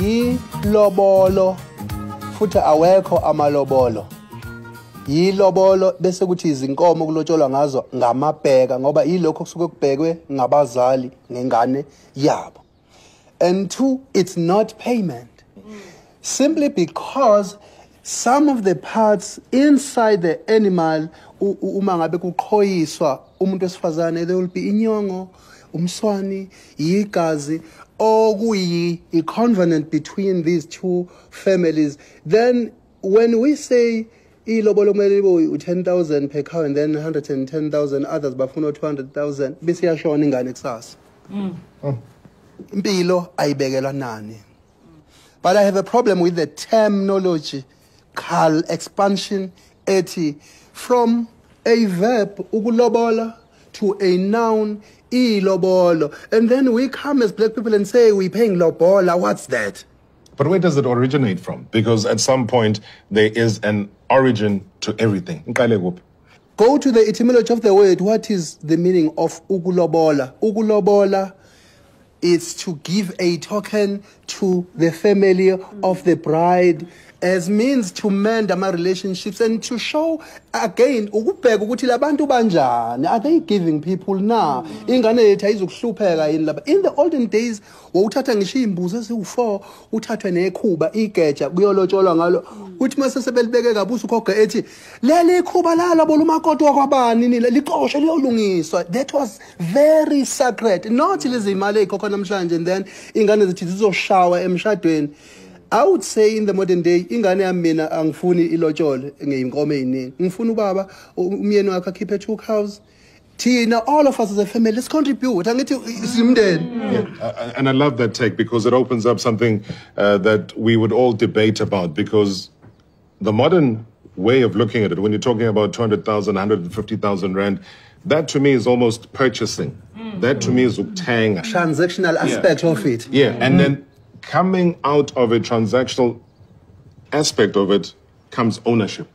yilobolo futhi awekho amalobolo. Yilobolo bese kuthi izinkomo kulotsholwa ngazo ngamabheka ngoba yilokho kusuke kubhekwe ngabazali ngengane yabo. And two, it's not payment. Simply because some of the parts inside the animal uma ngabe kuqhoyiswa umuntu wesifazane, there will be inyongo, umswani, igazi, okuyi a covenant between these two families. Then when we say Ilobola kumele 10,000 per cow and then 110,000 others bafuna 200,000 bese yashona ingane kusasa. Impilo ayibekelwa nani. But I have a problem with the terminological expansion ethi from a verb ukulobola to a noun ilobolo, and then we come as black people and say we're paying lobola. What's that? But where does it originate from? Because at some point there is an origin to everything. Go to the etymology of the word. What is the meaning of ukulobola? Ukulobola is to give a token to the family of the bride, as means to mend our relationships and to show again ukubheka ukuthi labantu banjani, are they giving people now? Ingane yethu ayizukuhlupheka yini lapha. In the olden days wawuthatha ngisho imbuzi eziwu4 uthathwe nekhuba igeja kuyolotsholwa ngalo uthi mase sebelibeke kabusa ukhoga ethi leli ikhuba lala bolumakoti wakwabani nile liqoshe liyolungiswa. That was very sacred, not lezi imali ekhokha namhlanje and then ingane zithi zizoshawa emshadweni. I would say in the modern day, ingane yami mina angifuni ilotshole ngeinkomo eziningi. Ngifuna ubaba umyeni wakhe akhiphe 2 cows. Tina, all of us as a family, let's contribute. And I love that take because it opens up something that we would all debate about, because the modern way of looking at it, when you're talking about 200,000, 150,000 rand, that to me is almost purchasing. That to me is uktanga. Transactional aspect of it. Yeah, and then coming out of a transactional aspect of it comes ownership.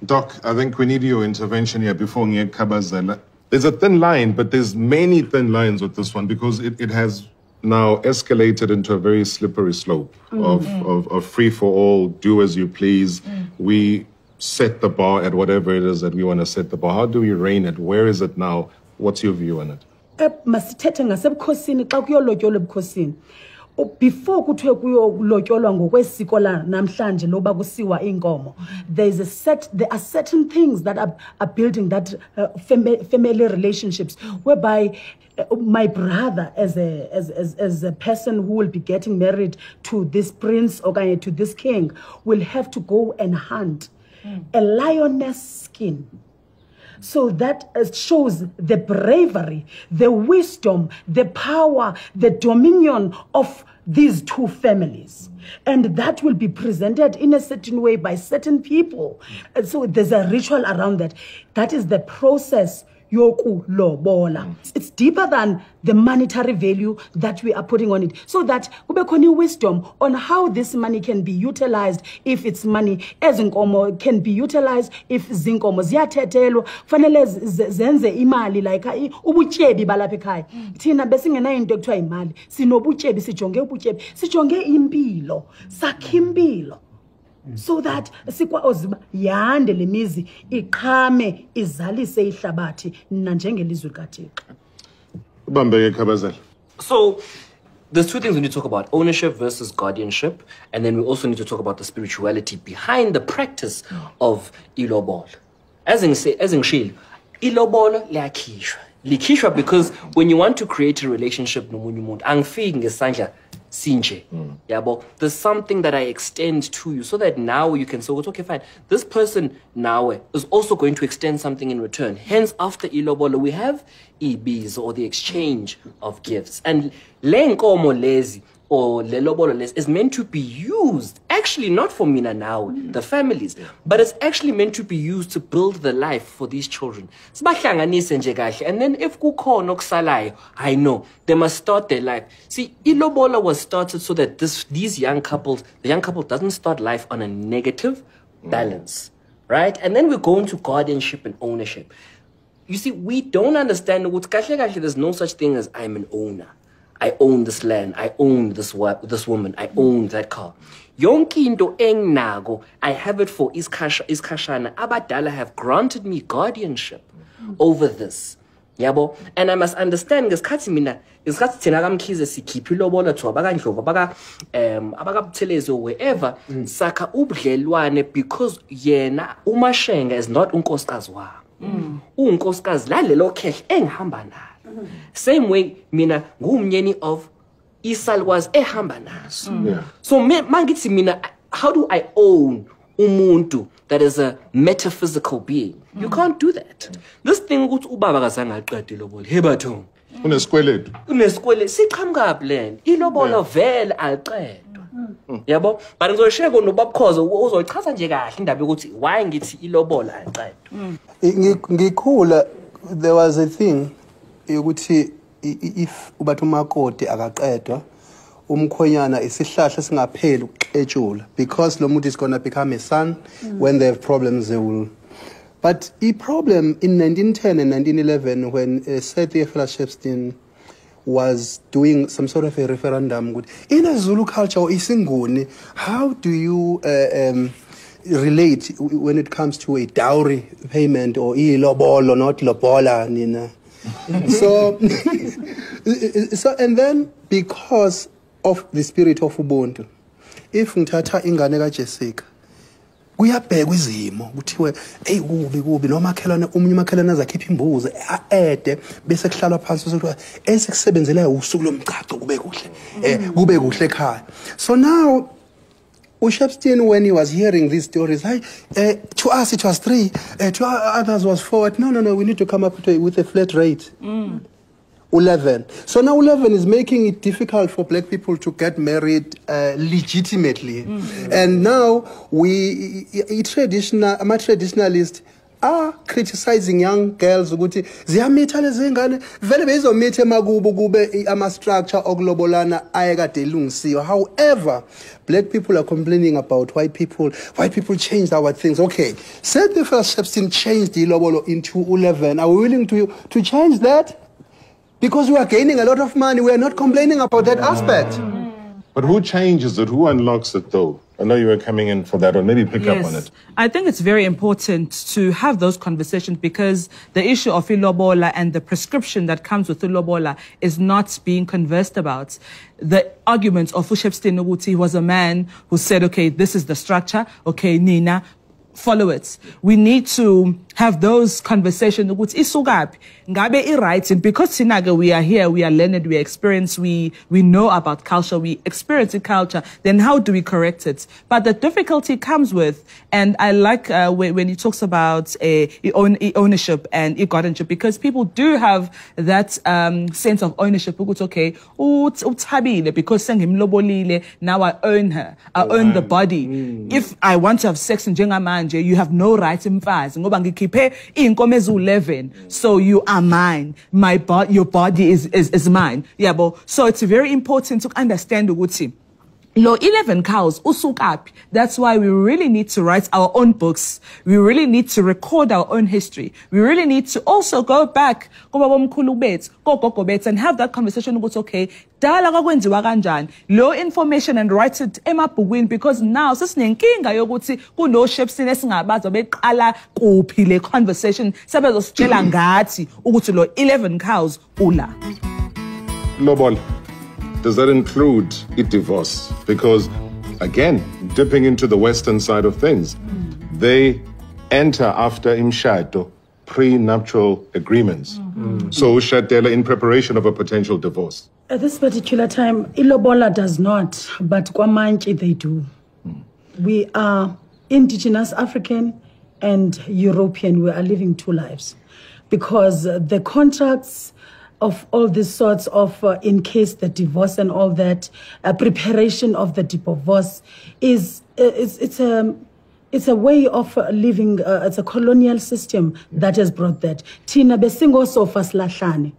Doc, I think we need your intervention here before we get Kabazela. There's a thin line, but there's many thin lines with this one because it has now escalated into a very slippery slope of free for all, do as you please. We set the bar at whatever it is that we want to set the bar. How do we rein it? Where is it now? What's your view on it? Before kuthiwe kuyolotyolwa ngokwesiko la namhlanje loba kusiwa inkomo, there are certain things that are building that family relationships whereby my brother as a person who will be getting married to this prince or to this king will have to go and hunt a lioness skin. So that shows the bravery, the wisdom, the power, the dominion of these two families. And that will be presented in a certain way by certain people. And so there's a ritual around that. That is the process. Yoku lobola. It's deeper than the monetary value that we are putting on it. So that we have wisdom on how this money can be utilized if it's money. As inkomo can be utilized if zinkomo ziyathethelwa. Fanele zenze imali like ubutyebi balapha ekhaya. Thina besingena into ekuthiwa imali. Sinobutyebi sijonge ubutyebi. Sijonge impilo. Sakhe impilo. So that sikwazi yande lemizi iqhame izalise ihlabathi na njengelizwe kaThixo. Bambeke Khabazela. So there's two things we need to talk about: ownership versus guardianship, and then we also need to talk about the spirituality behind the practice of Ilobola. As in Shil, Ilobola liyakhishwa because when you want to create a relationship nomunye umuntu angifiki ngesandla sinje. Yabo, there's something that I extend to you so that now you can say, okay, fine, this person now is also going to extend something in return. Hence, after Ilobola, we have EBs, or the exchange of gifts. And lenkomo lezi or lelobolo lezi is meant to be used, actually not for mina now, the families, but it's actually meant to be used to build the life for these children. And then if kukhona okusalayo, I know they must start their life. See, Ilobola was started so that the young couple doesn't start life on a negative balance, right? And then we go into guardianship and ownership. You see, we don't understand there's no such thing as I'm an owner. I own this land, I own this woman, I own that car. Yonke into enginako, I have it for iskashana. Abadala have granted me guardianship over this. Yabo, and I must understand ngesikhathi mina ngesikhathi thina kamkhize sikhipha ilobola to abakandlovu abakabuthelezi wherever sakha ubudlelwane because yena uMashenga is not unkosikazi wami. Unkosikazi lalelo khehle engihamba nalo. Same way mina ngumnyeni of isalukwazi ehamba naso. So mangithi mina, how do I own umuntu that is a metaphysical being? You can't do that. This thing ukuthi ubaba kazange aqede ilobola hebathong unesikweletu siqhamuka plan ilobola vele aqedwa. Yabo, but ngizosheka nobabkhozo uzoyichaza nje kahle indaba yokuthi why ngithi ilobola aqedwa. Ngikhula there was a thing yokuthi if ubathi umakoti akaqedwa umkhonyana isihlahla singapheli ukuxetshula because lo muntu is going to become a son. When they have problems they will. But the problem in 1910 and 1911 when Sir Theophilus Shepstone was doing some sort of a referendum in a Zulu culture isinguni, how do you relate when it comes to a dowry payment or ilobola or not lobola nina? So and then because of the spirit of ubuntu, if ngithatha ingane kaJessica kuyabhekwa izimo kuthiwe hey kubi nomakhelwane umakhelwane azakhipha imbuzi aede bese kuhlalwa phansi sokuthi esikusebenzela usuku lomchacho kube kuhle ekhaya. So now Shepstone, when he was hearing these stories, to us it was 3, to others was 4. No, we need to come up with a flat rate. 11. So now 11 is making it difficult for black people to get married legitimately. And now traditionalists are criticizing young girls ukuthi ziyamitha lezi ngane vele bezizomitha emakubo kube ama structure okulobolana ayekade elungisiwe. However, black people are complaining about white people changed our things. Okay, said the first Shepstone changed the ilobolo into 11. Are we willing to change that? Because we are gaining a lot of money. We are not complaining about that aspect. But who changes it? Who unlocks it, though? I know you were coming in for that, or maybe pick up on it. I think it's very important to have those conversations because the issue of ilobola and the prescription that comes with ilobola is not being conversed about. The argument of Shepstone Noguti was a man who said, okay, this is the structure. Okay, Nina, follow it. We need to have those conversations. And because we are here, we are learned, we are experienced, we know about culture, we experience culture, then how do we correct it? But the difficulty comes with, and I like when he talks about ownership and guardianship, because people do have that sense of ownership. Okay, because now I own her, I own the body. If I want to have sex in Jengamanje, you have no right in fast. So you are mine. Your body is mine. Yeah, but so it's very important to understand the Uguti. Lo 11 cows, usukapi. That's why we really need to write our own books. We really need to record our own history. We really need to also go back and have that conversation about, okay, low information and write it emabhukwini because now sesinenkinga yokuthi kulo Shepstone esingabaza beqala kuphi le conversation sebezositshela ngathi ukuthi lo 11 cows ula. Lobol, does that include a divorce? Because, again, dipping into the Western side of things, they enter after imshado, prenuptial agreements. So, Shatela in preparation of a potential divorce. At this particular time, Ilobola does not, but Kwamanchi they do. We are indigenous African and European. We are living 2 lives because the contracts of all these sorts of, in case the divorce and all that, preparation of the divorce it's a way of living, it's a colonial system that has brought that. Tina besingo sofa slahlane.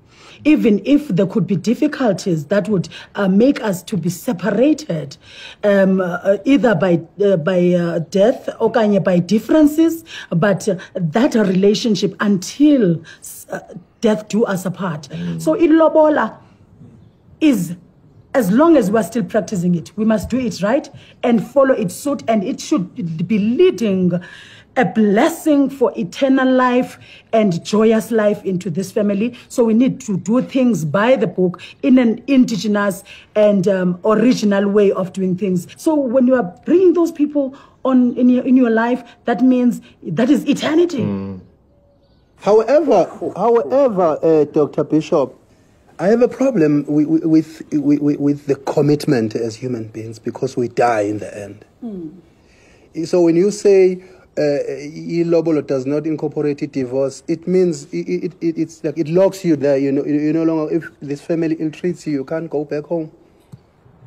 Even if there could be difficulties that would make us to be separated, either by death or by differences, but that relationship until death do us apart. So ilobola is, as long as we're still practicing it, we must do it right and follow its suit, and it should be leading a blessing for eternal life and joyous life into this family. So we need to do things by the book in an indigenous and original way of doing things. So when you are bringing those people on in your life, that means that is eternity. However, Dr. Bishop, I have a problem with the commitment as human beings, because we die in the end. So when you say Ilobola does not incorporate divorce, it means it's like it locks you there. You no longer, if this family ill-treats you, you can't go back home.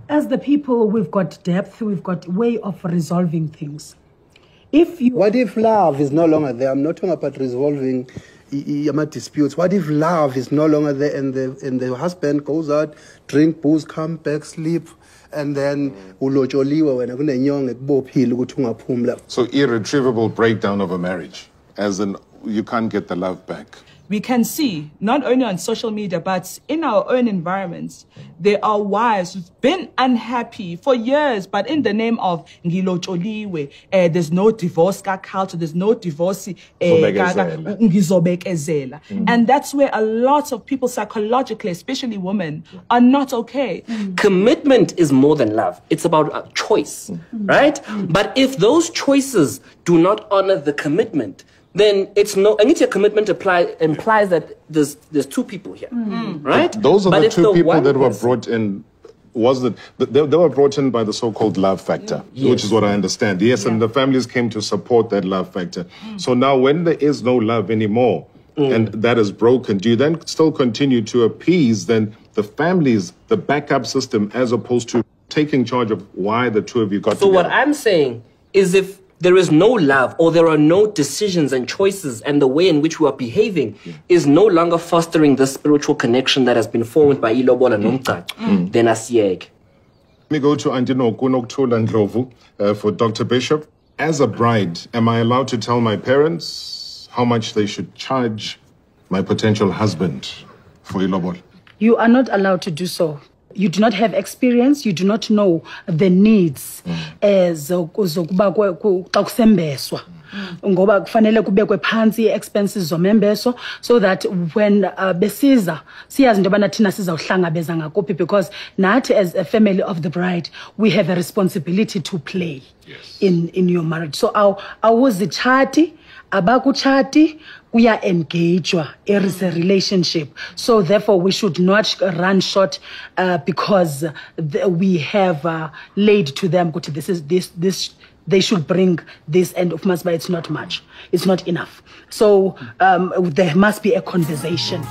As the people, we've got depth, we've got way of resolving things. What if love is no longer there? I'm not talking about resolving disputes. What if love is no longer there, and the husband goes out, drink booze, come back, sleep, and then So irretrievable breakdown of a marriage, as in you can't get the love back. We can see, not only on social media, but in our own environments, there are wives who've been unhappy for years, but in the name of Ngilotsholiwe, there's no divorce culture, there's no divorce. And that's where a lot of people psychologically, especially women, are not okay. Commitment is more than love. It's about a choice, right? But if those choices do not honor the commitment, then it's no. And your commitment implies that there's two people here, right? Those are the two people that were brought in. They were brought in by the so-called love factor, which is what I understand. Yes, and the families came to support that love factor. So now, when there is no love anymore, and that is broken, do you then still continue to appease then the families, the backup system, as opposed to taking charge of why the two of you got together? So what I'm saying is, if there is no love, or there are no decisions and choices, and the way in which we are behaving is no longer fostering the spiritual connection that has been formed by Ilobola Nomcaci, then asiyeke. Let me go to Andino Kunoktula Ndlovu for Dr. Bishop. As a bride, am I allowed to tell my parents how much they should charge my potential husband for Ilobola? You are not allowed to do so. You do not have experience, you do not know the needs zokuba xa kusembeswa. Ngoba kufanele kubekwe phansi expenses zomembeso, so that when besiza siyazi into yobana thina sizawuhlangabeza ngakuphi, because nathi as a family of the bride, we have a responsibility to play in your marriage. So awuzitshati, abakutshati, we are engaged. It is a relationship. So therefore, we should not run short because we have laid to them, this, they should bring this, and of course, but it's not much. It's not enough. So there must be a conversation.